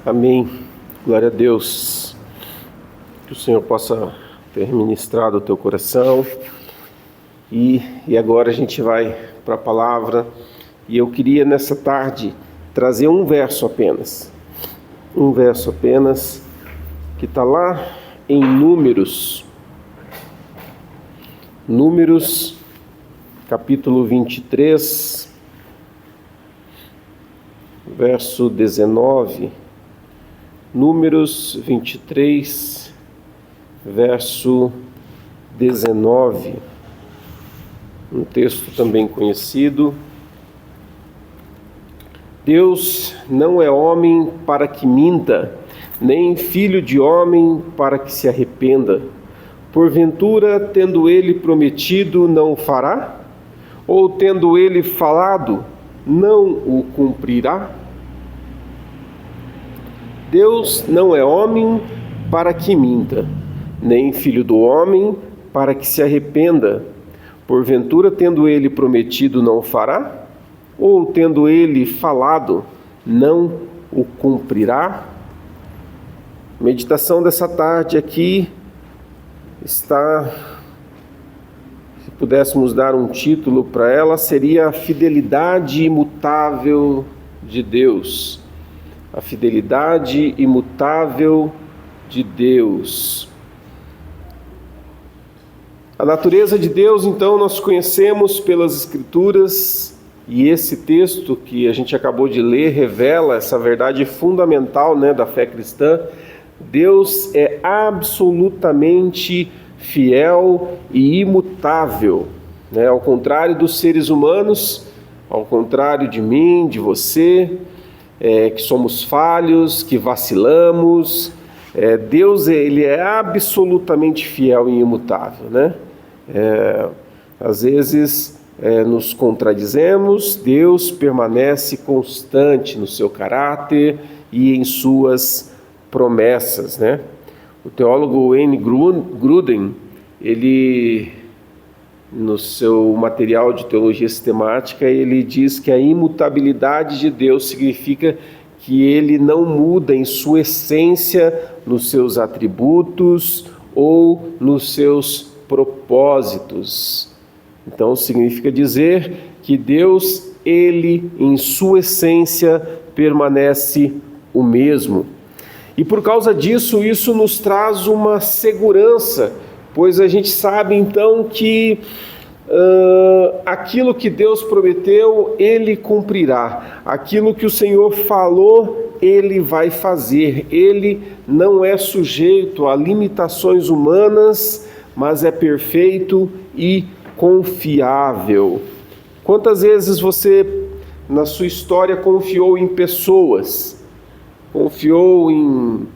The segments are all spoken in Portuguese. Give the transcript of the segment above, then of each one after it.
Amém. Glória a Deus. Que o Senhor possa ter ministrado o teu coração. E agora a gente vai para a palavra. E eu queria nessa tarde trazer um verso apenas. Um verso apenas que está lá em Números. Números, capítulo 23, verso 19. Números 23, verso 19, um texto também conhecido. Deus não é homem para que minta, nem filho de homem para que se arrependa. Porventura, tendo ele prometido, não o fará? Ou tendo ele falado, não o cumprirá? Deus não é homem para que minta, nem filho do homem para que se arrependa. Porventura, tendo ele prometido, não o fará? Ou tendo ele falado, não o cumprirá? A meditação dessa tarde aqui está, se pudéssemos dar um título para ela, seria a fidelidade imutável de Deus. A fidelidade imutável de Deus. A natureza de Deus, então, nós conhecemos pelas Escrituras, e esse texto que a gente acabou de ler revela essa verdade fundamental, da fé cristã. Deus é absolutamente fiel e imutável, ao contrário dos seres humanos, ao contrário de mim, de você, que somos falhos, que vacilamos. Deus ele é absolutamente fiel e imutável, às vezes nos contradizemos. Deus permanece constante no seu caráter e em suas promessas, O teólogo Wayne Grudem, ele, no seu material de teologia sistemática, ele diz que a imutabilidade de Deus significa que ele não muda em sua essência, nos seus atributos ou nos seus propósitos. Então significa dizer que Deus, ele em sua essência permanece o mesmo. E por causa disso, isso nos traz uma segurança, pois a gente sabe então que aquilo que Deus prometeu, Ele cumprirá. Aquilo que o Senhor falou, Ele vai fazer. Ele não é sujeito a limitações humanas, mas é perfeito e confiável. Quantas vezes você, na sua história, confiou em pessoas? Confiou em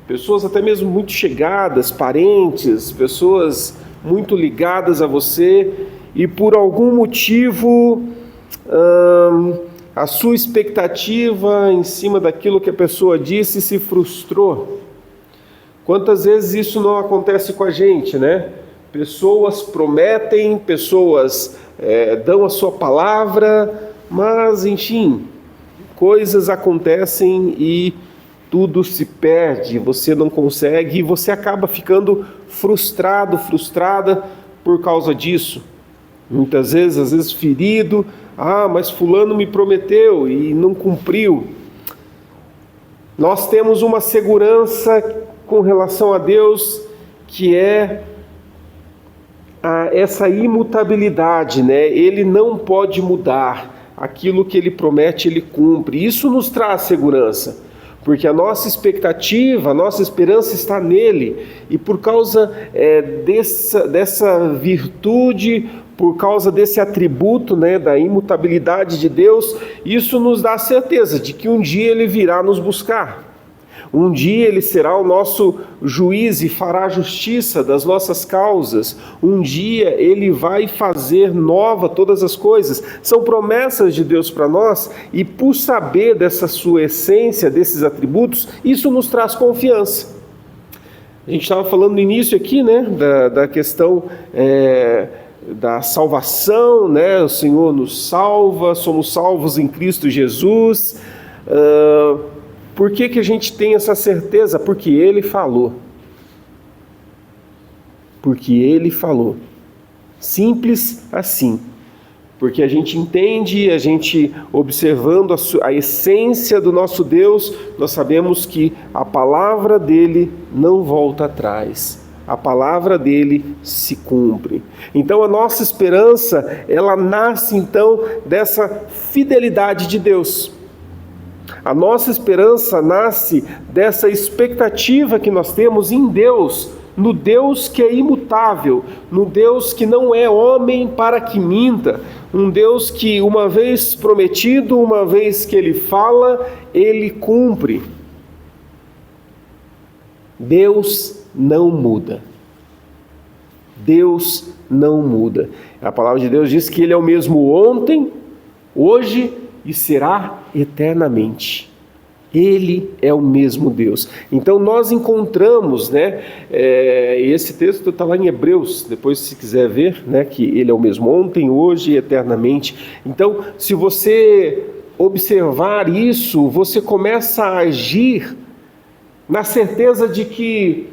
pessoas até mesmo muito chegadas, parentes, pessoas muito ligadas a você, e por algum motivo a sua expectativa em cima daquilo que a pessoa disse se frustrou. Quantas vezes isso não acontece com a gente, Pessoas prometem, pessoas dão a sua palavra, mas enfim, coisas acontecem e tudo se perde, você não consegue e você acaba ficando frustrado, frustrada por causa disso. Muitas vezes, às vezes ferido, mas fulano me prometeu e não cumpriu. Nós temos uma segurança com relação a Deus, que é essa imutabilidade, Ele não pode mudar. Aquilo que Ele promete, Ele cumpre. Isso nos traz segurança, porque a nossa expectativa, a nossa esperança está nele, e por causa dessa virtude, por causa desse atributo, da imutabilidade de Deus, isso nos dá a certeza de que um dia Ele virá nos buscar. Um dia Ele será o nosso juiz e fará justiça das nossas causas. Um dia Ele vai fazer nova todas as coisas. São promessas de Deus para nós, e por saber dessa sua essência, desses atributos, isso nos traz confiança. A gente estava falando no início aqui, da questão da salvação, O Senhor nos salva, somos salvos em Cristo Jesus. Por que que a gente tem essa certeza? Porque Ele falou. Porque Ele falou. Simples assim. Porque a gente entende, a gente observando a essência do nosso Deus, nós sabemos que a palavra dele não volta atrás. A palavra dele se cumpre. Então a nossa esperança, ela nasce então dessa fidelidade de Deus. A nossa esperança nasce dessa expectativa que nós temos em Deus, no Deus que é imutável, no Deus que não é homem para que minta, um Deus que uma vez prometido, uma vez que Ele fala, Ele cumpre. Deus não muda. Deus não muda. A palavra de Deus diz que Ele é o mesmo ontem, hoje e será eternamente. Ele é o mesmo Deus. Então nós encontramos, esse texto está lá em Hebreus, depois se quiser ver, que Ele é o mesmo ontem, hoje e eternamente. Então, se você observar isso, você começa a agir na certeza de que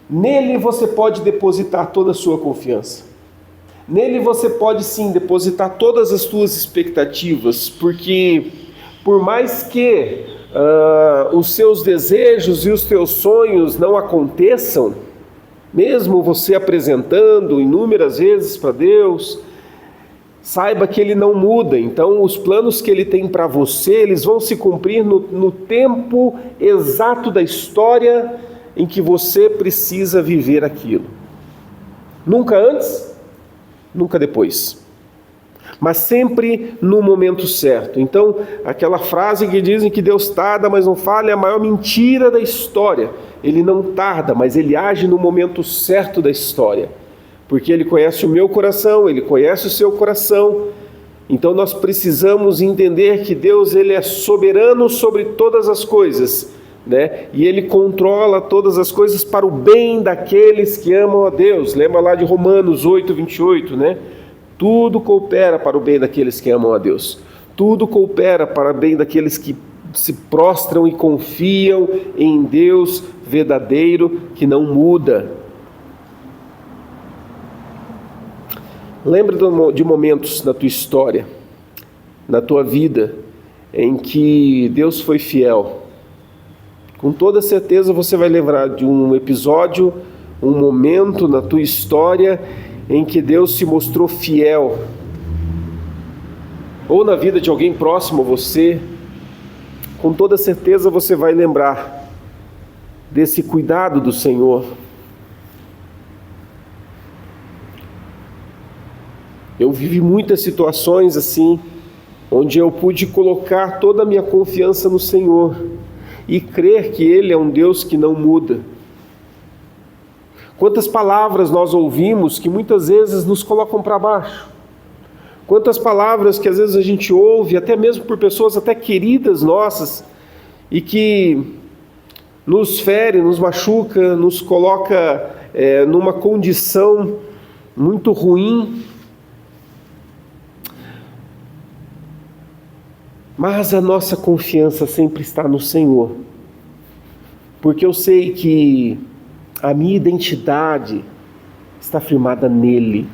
nele você pode depositar toda a sua confiança. Nele você pode sim depositar todas as suas expectativas, porque por mais que os seus desejos e os teus sonhos não aconteçam, mesmo você apresentando inúmeras vezes para Deus, saiba que Ele não muda. Então os planos que Ele tem para você, eles vão se cumprir no tempo exato da história em que você precisa viver aquilo. Nunca antes, nunca depois. Mas sempre no momento certo. Então, aquela frase que dizem que Deus tarda, mas não falha, é a maior mentira da história. Ele não tarda, mas Ele age no momento certo da história. Porque Ele conhece o meu coração, Ele conhece o seu coração. Então, nós precisamos entender que Deus, Ele é soberano sobre todas as coisas, E Ele controla todas as coisas para o bem daqueles que amam a Deus. Lembra lá de Romanos 8:28, Tudo coopera para o bem daqueles que amam a Deus. Tudo coopera para o bem daqueles que se prostram e confiam em Deus verdadeiro, que não muda. Lembra de momentos na tua história, na tua vida, em que Deus foi fiel. Com toda certeza você vai lembrar de um episódio, um momento na tua história em que Deus se mostrou fiel, ou na vida de alguém próximo a você. Com toda certeza você vai lembrar desse cuidado do Senhor. Eu vivi muitas situações assim, onde eu pude colocar toda a minha confiança no Senhor e crer que Ele é um Deus que não muda. Quantas palavras nós ouvimos que muitas vezes nos colocam para baixo. Quantas palavras que às vezes a gente ouve, até mesmo por pessoas até queridas nossas, e que nos fere, nos machuca, nos coloca numa condição muito ruim. Mas a nossa confiança sempre está no Senhor, porque eu sei que a minha identidade está firmada nele.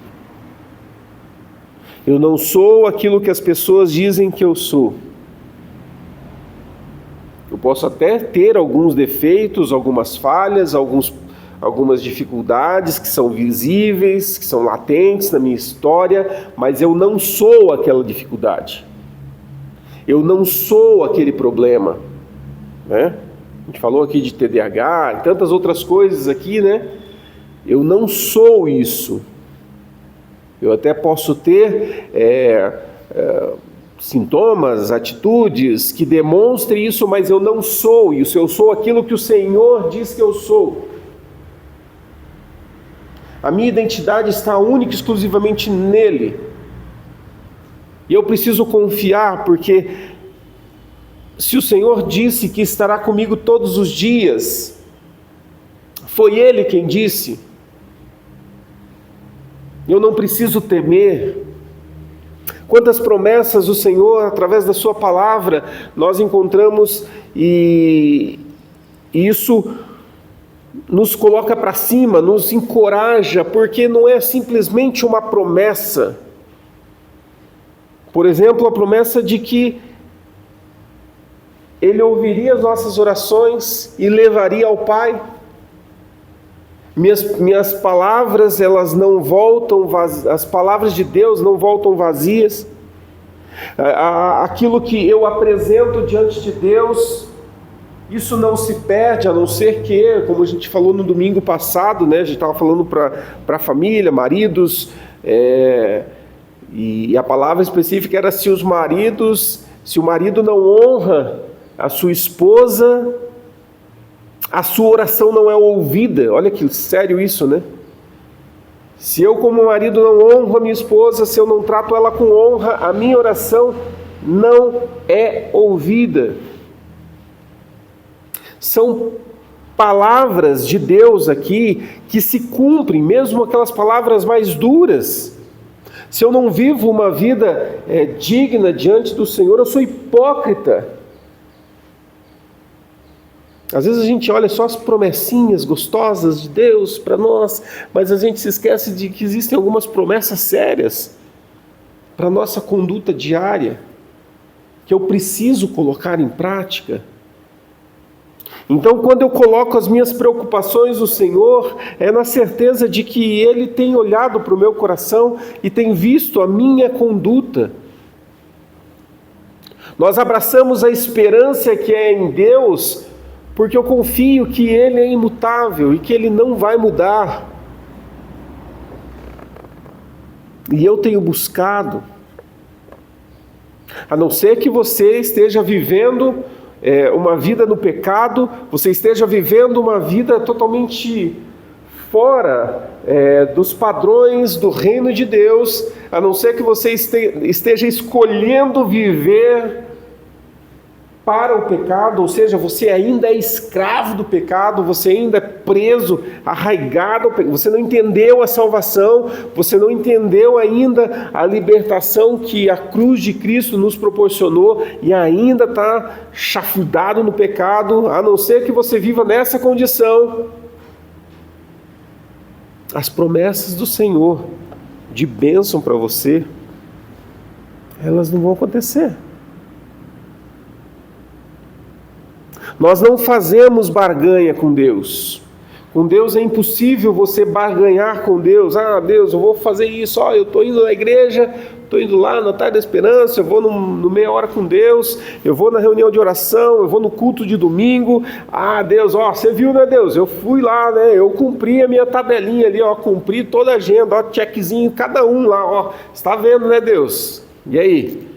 Eu não sou aquilo que as pessoas dizem que eu sou. Eu posso até ter alguns defeitos, algumas falhas, algumas dificuldades que são visíveis, que são latentes na minha história, mas eu não sou aquela dificuldade. Eu não sou aquele problema, A gente falou aqui de TDAH e tantas outras coisas aqui, Eu não sou isso. Eu até posso ter sintomas, atitudes que demonstrem isso, mas eu não sou isso. Eu sou aquilo que o Senhor diz que eu sou. A minha identidade está única e exclusivamente nele. E eu preciso confiar, porque se o Senhor disse que estará comigo todos os dias, foi Ele quem disse. Eu não preciso temer. Quantas promessas o Senhor, através da sua palavra, nós encontramos, e isso nos coloca para cima, nos encoraja, porque não é simplesmente uma promessa. Por exemplo, a promessa de que Ele ouviria as nossas orações e levaria ao Pai. Minhas palavras, elas não voltam vazias, as palavras de Deus não voltam vazias. Aquilo que eu apresento diante de Deus, isso não se perde, a não ser que, como a gente falou no domingo passado, né, a gente estava falando para a família, maridos, e a palavra específica era se o marido não honra a sua esposa, a sua oração não é ouvida. Olha que sério isso, né? Se eu, como marido, não honro a minha esposa, se eu não trato ela com honra, a minha oração não é ouvida. São palavras de Deus aqui que se cumprem, mesmo aquelas palavras mais duras. Se eu não vivo uma vida digna diante do Senhor, eu sou hipócrita. Às vezes a gente olha só as promessinhas gostosas de Deus para nós, mas a gente se esquece de que existem algumas promessas sérias para a nossa conduta diária, que eu preciso colocar em prática. Então, quando eu coloco as minhas preocupações no Senhor, é na certeza de que Ele tem olhado para o meu coração e tem visto a minha conduta. Nós abraçamos a esperança que é em Deus, porque eu confio que Ele é imutável e que Ele não vai mudar. E eu tenho buscado, a não ser que você esteja vivendo uma vida no pecado, você esteja vivendo uma vida totalmente fora dos padrões do reino de Deus, a não ser que você esteja escolhendo viver para o pecado, ou seja, você ainda é escravo do pecado, você ainda é preso, arraigado ao pecado, você não entendeu a salvação, você não entendeu ainda a libertação que a cruz de Cristo nos proporcionou e ainda está chafurdado no pecado, a não ser que você viva nessa condição. As promessas do Senhor de bênção para você, elas não vão acontecer. Nós não fazemos barganha com Deus. Com Deus é impossível você barganhar com Deus. Ah, Deus, eu vou fazer isso. Eu estou indo na igreja, estou indo lá na Tarde da Esperança, eu vou no meia hora com Deus, eu vou na reunião de oração, eu vou no culto de domingo. Ah, Deus, você viu, né, Deus? Eu fui lá, né? Eu cumpri a minha tabelinha ali, cumpri toda a agenda, checkzinho, cada um lá, Está vendo, né, Deus? E aí?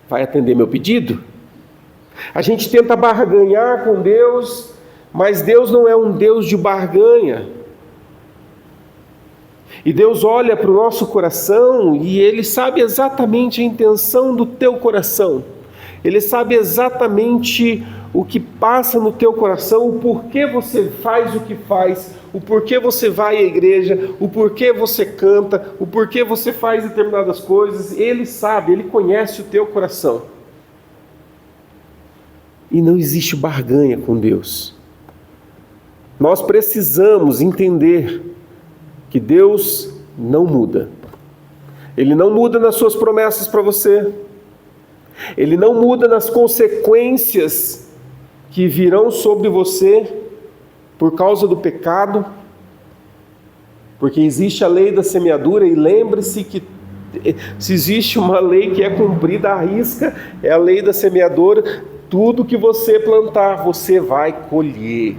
Vai atender meu pedido? A gente tenta barganhar com Deus, mas Deus não é um Deus de barganha. E Deus olha para o nosso coração e Ele sabe exatamente a intenção do teu coração. Ele sabe exatamente o que passa no teu coração, o porquê você faz o que faz, o porquê você vai à igreja, o porquê você canta, o porquê você faz determinadas coisas. Ele sabe, Ele conhece o teu coração. E não existe barganha com Deus. Nós precisamos entender que Deus não muda. Ele não muda nas suas promessas para você. Ele não muda nas consequências que virão sobre você por causa do pecado. Porque existe a lei da semeadura, e lembre-se que se existe uma lei que é cumprida à risca, é a lei da semeadura. Tudo que você plantar, você vai colher.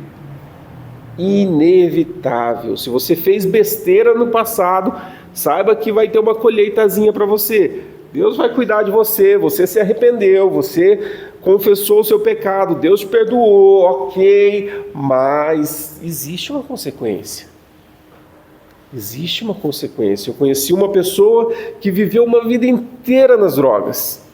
Inevitável. Se você fez besteira no passado, saiba que vai ter uma colheitazinha para você. Deus vai cuidar de você, você se arrependeu, você confessou o seu pecado, Deus te perdoou, ok, mas existe uma consequência. Existe uma consequência. Eu conheci uma pessoa que viveu uma vida inteira nas drogas.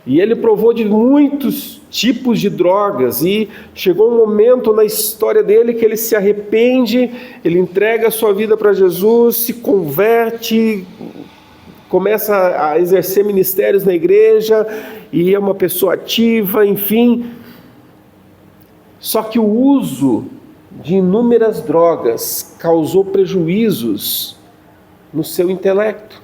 E ele provou de muitos tipos de drogas, e chegou um momento na história dele que ele se arrepende, ele entrega a sua vida para Jesus, se converte começa a exercer ministérios na igreja e é uma pessoa ativa, enfim. Só que o uso de inúmeras drogas causou prejuízos no seu intelecto.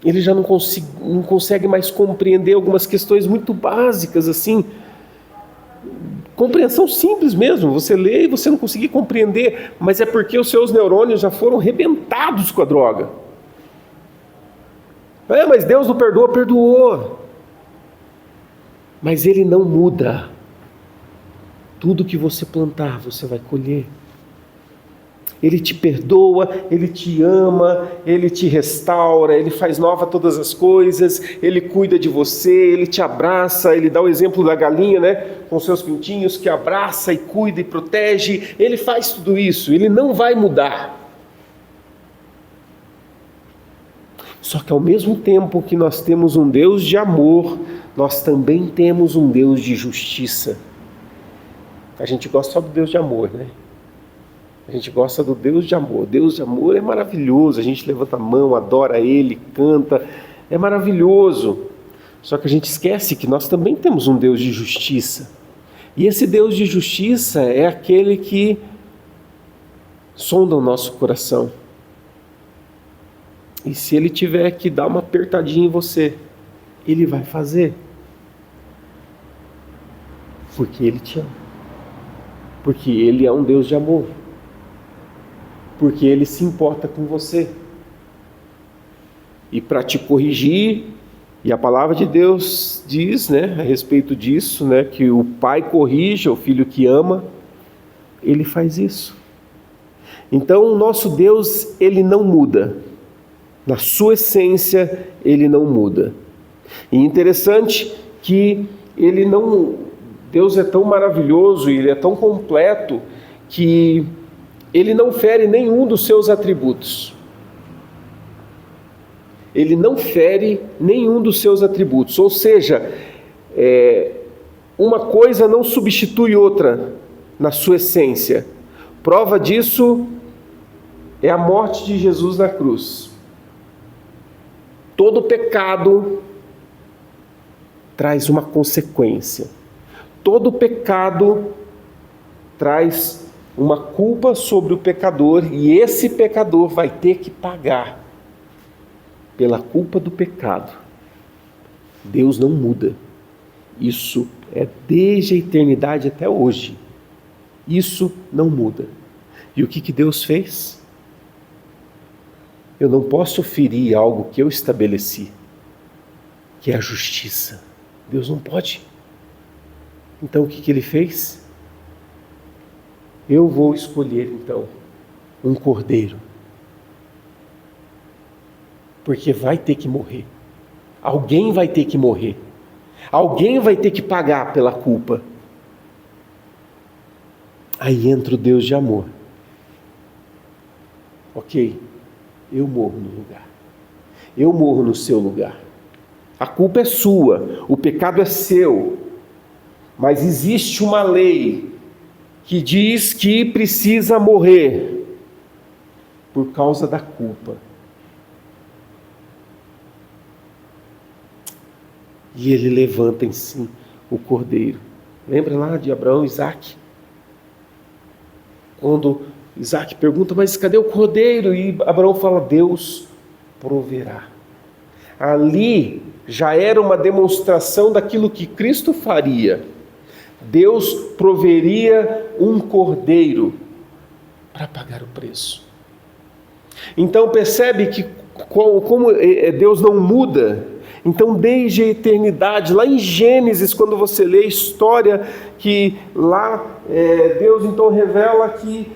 Ele já não consegue mais compreender algumas questões muito básicas, assim, compreensão simples mesmo, você lê e você não conseguir compreender, mas é porque os seus neurônios já foram rebentados com a droga. Mas Deus não perdoa, perdoou. Mas Ele não muda. Tudo que você plantar, você vai colher. Ele te perdoa, Ele te ama, Ele te restaura, Ele faz nova todas as coisas, Ele cuida de você, Ele te abraça, Ele dá o exemplo da galinha, né, com seus pintinhos, que abraça e cuida e protege. Ele faz tudo isso, Ele não vai mudar. Só que ao mesmo tempo que nós temos um Deus de amor, nós também temos um Deus de justiça. A gente gosta só do Deus de amor, né? A gente gosta do Deus de amor. Deus de amor é maravilhoso. A gente levanta a mão, adora Ele, canta. É maravilhoso. Só que a gente esquece que nós também temos um Deus de justiça. E esse Deus de justiça é aquele que sonda o nosso coração. E se Ele tiver que dar uma apertadinha em você, Ele vai fazer. Porque Ele te ama. Porque Ele é um Deus de amor. Porque Ele se importa com você. E para te corrigir, e a palavra de Deus diz, né, a respeito disso, né, que o pai corrige o filho que ama, Ele faz isso. Então o nosso Deus, Ele não muda. Na sua essência, Ele não muda. E interessante que Deus é tão maravilhoso, Ele é tão completo, que Ele não fere nenhum dos seus atributos. Ele não fere nenhum dos seus atributos. Ou seja, uma coisa não substitui outra na sua essência. Prova disso é a morte de Jesus na cruz. Todo pecado traz uma consequência. Todo pecado traz uma culpa sobre o pecador, e esse pecador vai ter que pagar pela culpa do pecado. Deus não muda. Isso é desde a eternidade até hoje. Isso não muda. E o que Deus fez? Eu não posso ferir algo que eu estabeleci, que é a justiça. Deus não pode. Então o que Ele fez? Eu vou escolher então um cordeiro, porque vai ter que morrer. Alguém vai ter que morrer. Alguém vai ter que pagar pela culpa. Aí entra o Deus de amor. Ok, eu morro no lugar. Eu morro no seu lugar. A culpa é sua, o pecado é seu. Mas existe uma lei que diz que precisa morrer por causa da culpa. E Ele levanta em si o cordeiro. Lembra lá de Abraão e Isaac? Quando Isaac pergunta, mas cadê o cordeiro? E Abraão fala, Deus proverá. Ali já era uma demonstração daquilo que Cristo faria. Deus proveria um cordeiro para pagar o preço. Então percebe que como Deus não muda. Então desde a eternidade, lá em Gênesis, quando você lê a história, que lá Deus então revela que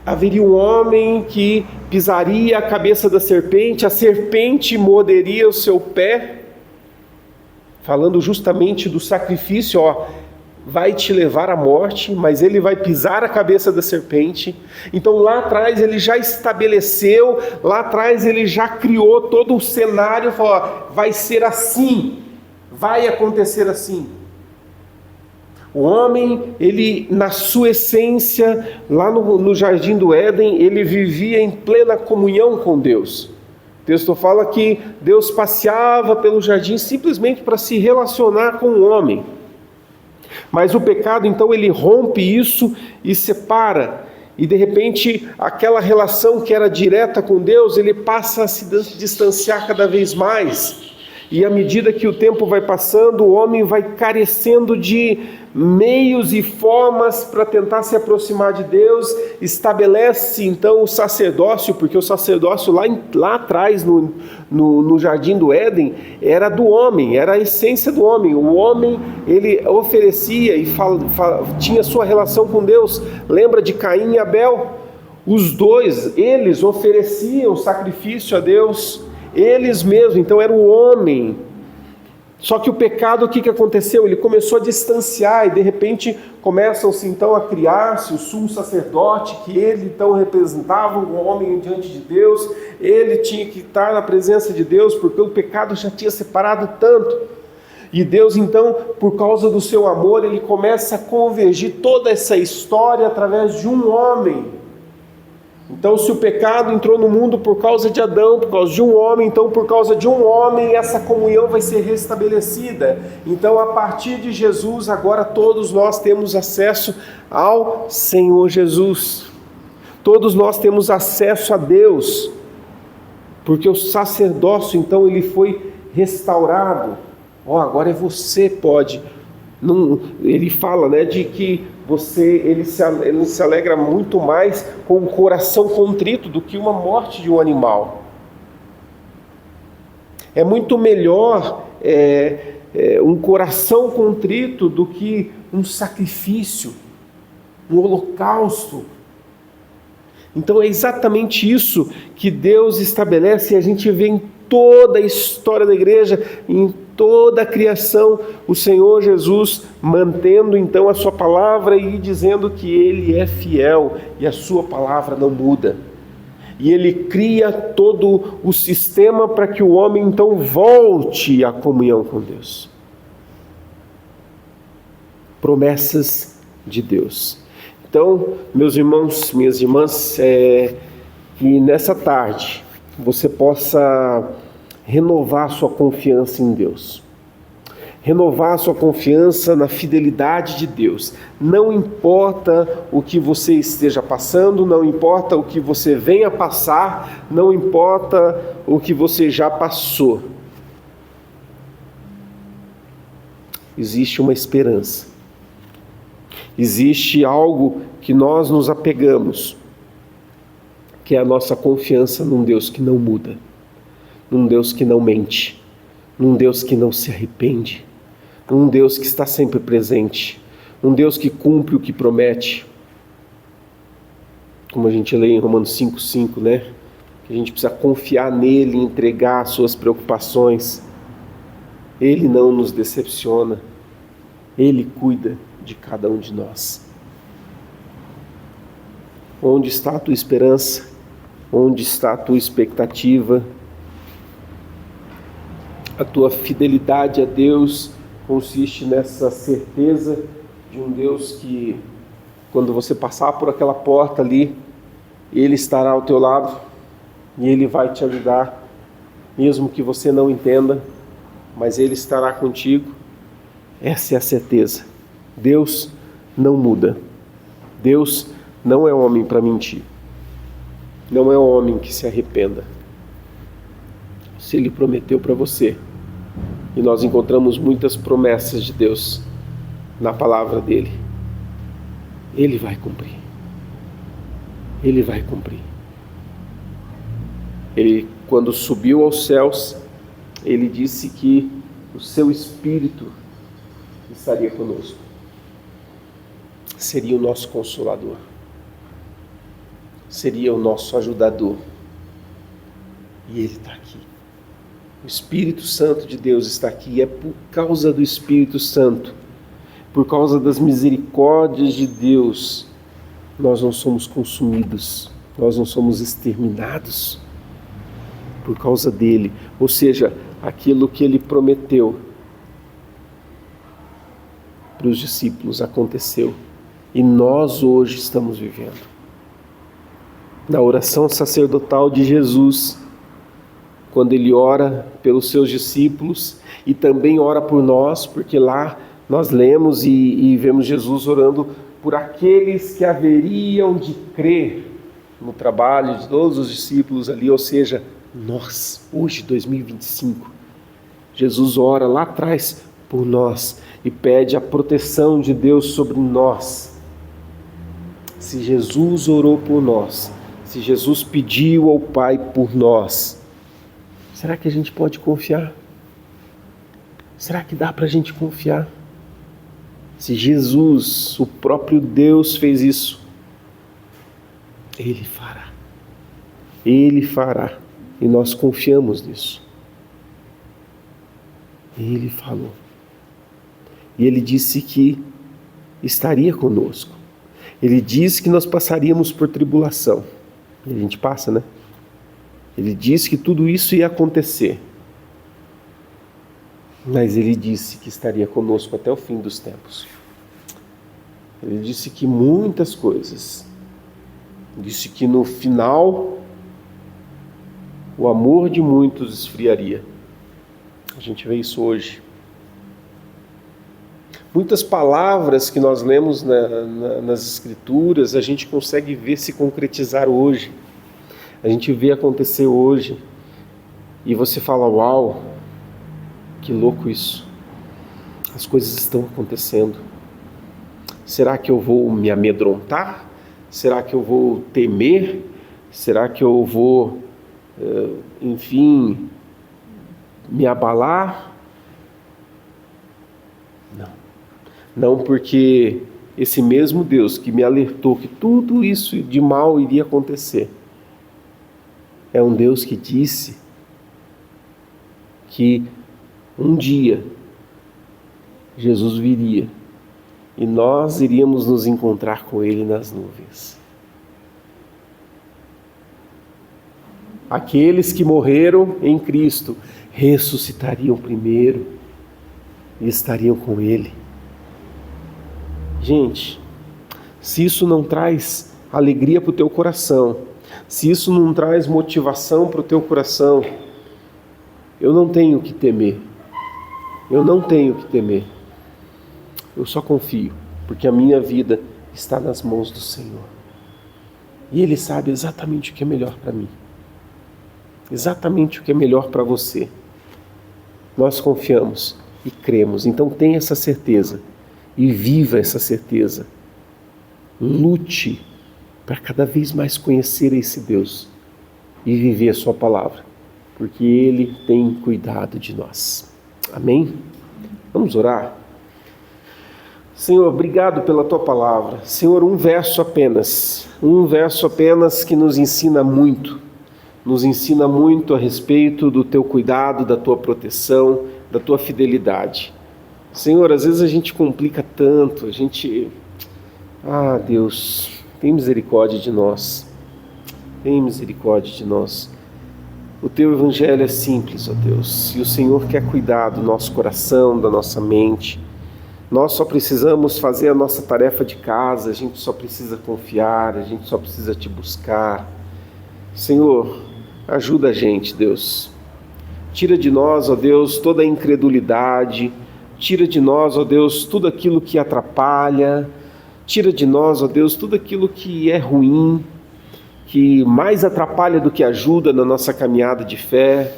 haveria um homem que pisaria a cabeça da serpente, a serpente morderia o seu pé, falando justamente do sacrifício, vai te levar à morte, mas ele vai pisar a cabeça da serpente. Então lá atrás ele já estabeleceu, lá atrás ele já criou todo o cenário, falou, vai ser assim, vai acontecer assim. O homem, ele na sua essência, lá no Jardim do Éden, ele vivia em plena comunhão com Deus. O texto fala que Deus passeava pelo jardim simplesmente para se relacionar com o homem. Mas o pecado, então, ele rompe isso e separa. E de repente, aquela relação que era direta com Deus, ele passa a se distanciar cada vez mais. E à medida que o tempo vai passando, o homem vai carecendo de meios e formas para tentar se aproximar de Deus. Estabelece então o sacerdócio, porque o sacerdócio lá atrás, no Jardim do Éden, era do homem, era a essência do homem. O homem, ele oferecia e tinha sua relação com Deus. Lembra de Caim e Abel? Os dois, eles ofereciam sacrifício a Deus. Eles mesmos, então era o homem. Só que o pecado, o que aconteceu? Ele começou a distanciar e de repente começam-se então a criar-se o sumo sacerdote, que ele então representava o homem diante de Deus. Ele tinha que estar na presença de Deus porque o pecado já tinha separado tanto. E Deus então, por causa do seu amor, ele começa a convergir toda essa história através de um homem. Então, se o pecado entrou no mundo por causa de Adão, por causa de um homem, então por causa de um homem essa comunhão vai ser restabelecida. Então, a partir de Jesus, agora todos nós temos acesso ao Senhor Jesus. Todos nós temos acesso a Deus, porque o sacerdócio, então, ele foi restaurado. Agora você pode. Ele fala, né, de que ele se alegra muito mais com o coração contrito do que uma morte de um animal. É muito melhor um coração contrito do que um sacrifício, um holocausto. Então é exatamente isso que Deus estabelece, e a gente vê em toda a história da igreja, em toda a criação, o Senhor Jesus mantendo então a sua palavra e dizendo que Ele é fiel e a sua palavra não muda. E Ele cria todo o sistema para que o homem então volte à comunhão com Deus. Promessas de Deus. Então, meus irmãos, minhas irmãs, que nessa tarde você possa renovar sua confiança em Deus. Renovar sua confiança na fidelidade de Deus. Não importa o que você esteja passando, não importa o que você venha passar, não importa o que você já passou. Existe uma esperança. Existe algo que nós nos apegamos, que é a nossa confiança num Deus que não muda, num Deus que não mente, num Deus que não se arrepende, num Deus que está sempre presente, num Deus que cumpre o que promete. Como a gente lê em Romanos 5,5, né? Que a gente precisa confiar nele e entregar as suas preocupações. Ele não nos decepciona, Ele cuida de cada um de nós. Onde está a tua esperança? Onde está a tua expectativa? A tua fidelidade a Deus consiste nessa certeza de um Deus que, quando você passar por aquela porta ali, Ele estará ao teu lado e Ele vai te ajudar, mesmo que você não entenda, mas Ele estará contigo. Essa é a certeza. Deus não muda. Deus não é homem para mentir. Não é homem que se arrependa. Se Ele prometeu para você, e nós encontramos muitas promessas de Deus na palavra dEle, Ele vai cumprir. Ele vai cumprir. Ele, quando subiu aos céus, Ele disse que o seu Espírito estaria conosco. Seria o nosso consolador. Seria o nosso ajudador. E Ele está aqui. O Espírito Santo de Deus está aqui. E é por causa do Espírito Santo, por causa das misericórdias de Deus, nós não somos consumidos, nós não somos exterminados. Por causa dele. Ou seja, aquilo que Ele prometeu para os discípulos aconteceu. E nós hoje estamos vivendo. Na oração sacerdotal de Jesus, quando ele ora pelos seus discípulos e também ora por nós, porque lá nós lemos e vemos Jesus orando por aqueles que haveriam de crer no trabalho de todos os discípulos ali, ou seja, nós, hoje, 2025. Jesus ora lá atrás por nós e pede a proteção de Deus sobre nós. Se Jesus orou por nós, se Jesus pediu ao Pai por nós, será que a gente pode confiar? Será que dá para a gente confiar? Se Jesus, o próprio Deus, fez isso, Ele fará. Ele fará. E nós confiamos nisso. Ele falou. E Ele disse que estaria conosco. Ele disse que nós passaríamos por tribulação. E a gente passa, né? Ele disse que tudo isso ia acontecer. Mas Ele disse que estaria conosco até o fim dos tempos. Ele disse que muitas coisas. Disse que no final o amor de muitos esfriaria. A gente vê isso hoje. Muitas palavras que nós lemos nas Escrituras, a gente consegue ver se concretizar hoje. A gente vê acontecer hoje. E você fala, uau, que louco isso. As coisas estão acontecendo. Será que eu vou me amedrontar? Será que eu vou temer? Será que eu vou, enfim, me abalar? Não, porque esse mesmo Deus que me alertou que tudo isso de mal iria acontecer, é um Deus que disse que um dia Jesus viria e nós iríamos nos encontrar com Ele nas nuvens. Aqueles que morreram em Cristo ressuscitariam primeiro e estariam com Ele. Gente, se isso não traz alegria para o teu coração, se isso não traz motivação para o teu coração, eu não tenho que temer. Eu não tenho que temer. Eu só confio, porque a minha vida está nas mãos do Senhor. E Ele sabe exatamente o que é melhor para mim. Exatamente o que é melhor para você. Nós confiamos e cremos. Então tenha essa certeza. E viva essa certeza. Lute para cada vez mais conhecer esse Deus e viver a sua palavra, porque Ele tem cuidado de nós. Amém? Vamos orar? Senhor, obrigado pela Tua palavra. Senhor, um verso apenas que nos ensina muito a respeito do Teu cuidado, da Tua proteção, da Tua fidelidade. Senhor, às vezes a gente complica tanto, Deus, tem misericórdia de nós. Tem misericórdia de nós. O Teu Evangelho é simples, ó Deus, e o Senhor quer cuidar do nosso coração, da nossa mente. Nós só precisamos fazer a nossa tarefa de casa, a gente só precisa confiar, a gente só precisa Te buscar. Senhor, ajuda a gente, Deus. Tira de nós, ó Deus, toda a incredulidade. Tira de nós, ó Deus, tudo aquilo que atrapalha. Tira de nós, ó Deus, tudo aquilo que é ruim, que mais atrapalha do que ajuda na nossa caminhada de fé.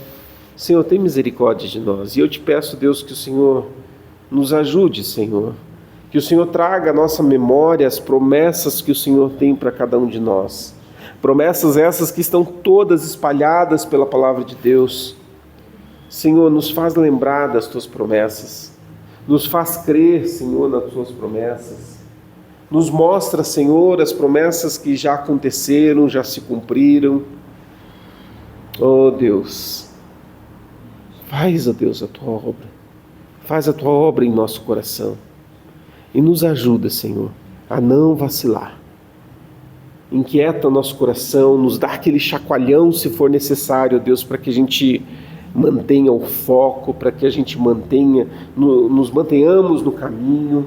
Senhor, tem misericórdia de nós. E eu Te peço, Deus, que o Senhor nos ajude, Senhor. Que o Senhor traga à nossa memória as promessas que o Senhor tem para cada um de nós. Promessas essas que estão todas espalhadas pela palavra de Deus. Senhor, nos faz lembrar das Tuas promessas. Nos faz crer, Senhor, nas Tuas promessas. Nos mostra, Senhor, as promessas que já aconteceram, já se cumpriram. Oh Deus, faz, ó Deus, a Tua obra. Faz a Tua obra em nosso coração. E nos ajuda, Senhor, a não vacilar. Inquieta o nosso coração, nos dá aquele chacoalhão se for necessário, ó Deus, para que a gente mantenha o foco, para que a gente nos mantenhamos no caminho.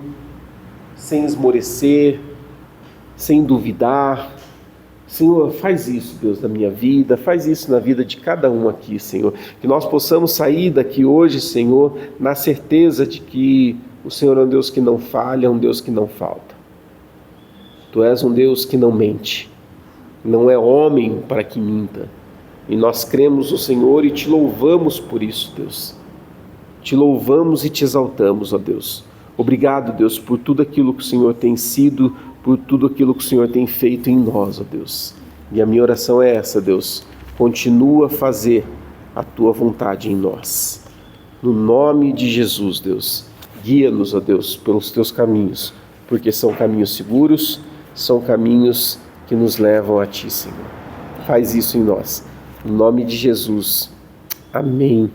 sem esmorecer, sem duvidar. Senhor, faz isso, Deus, na minha vida, faz isso na vida de cada um aqui, Senhor. Que nós possamos sair daqui hoje, Senhor, na certeza de que o Senhor é um Deus que não falha, é um Deus que não falta. Tu és um Deus que não mente, não é homem para que minta. E nós cremos no Senhor e te louvamos por isso, Deus. Te louvamos e te exaltamos, ó Deus. Obrigado, Deus, por tudo aquilo que o Senhor tem sido, por tudo aquilo que o Senhor tem feito em nós, ó Deus. E a minha oração é essa, Deus. Continua a fazer a tua vontade em nós. No nome de Jesus, Deus. Guia-nos, ó Deus, pelos teus caminhos, porque são caminhos seguros, são caminhos que nos levam a ti, Senhor. Faz isso em nós. Em nome de Jesus. Amém.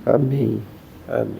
Amém. Amém.